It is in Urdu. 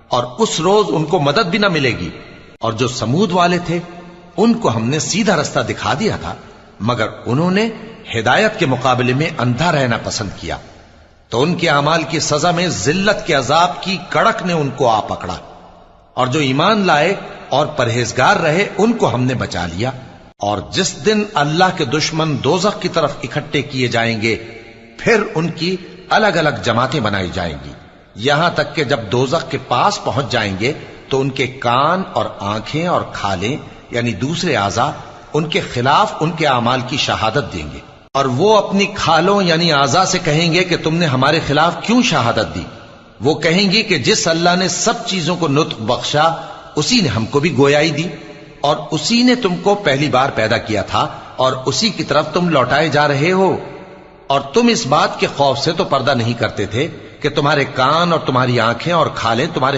اور اس روز ان کو مدد بھی نہ ملے گی۔ اور جو سمود والے تھے ان کو ہم نے سیدھا رستہ دکھا دیا تھا، مگر انہوں نے ہدایت کے مقابلے میں اندھا رہنا پسند کیا، تو ان کے اعمال کی سزا میں ذلت کے عذاب کی کڑک نے ان کو آ پکڑا۔ اور جو ایمان لائے اور پرہیزگار رہے ان کو ہم نے بچا لیا۔ اور جس دن اللہ کے دشمن دوزخ کی طرف اکٹھے کیے جائیں گے، پھر ان کی الگ الگ جماعتیں بنائی جائیں گی، یہاں تک کہ جب دوزخ کے پاس پہنچ جائیں گے تو ان کے کان اور آنکھیں اور کھالیں یعنی دوسرے اعضاء ان کے خلاف ان کے اعمال کی شہادت دیں گے، اور وہ اپنی کھالوں یعنی اعضاء سے کہیں گے کہ تم نے ہمارے خلاف کیوں شہادت دی؟ وہ کہیں گی کہ جس اللہ نے سب چیزوں کو نطق بخشا اسی نے ہم کو بھی گویائی دی، اور اسی نے تم کو پہلی بار پیدا کیا تھا، اور اسی کی طرف تم لوٹائے جا رہے ہو۔ اور تم اس بات کے خوف سے تو پردہ نہیں کرتے تھے کہ تمہارے کان اور تمہاری آنکھیں اور کھالیں تمہارے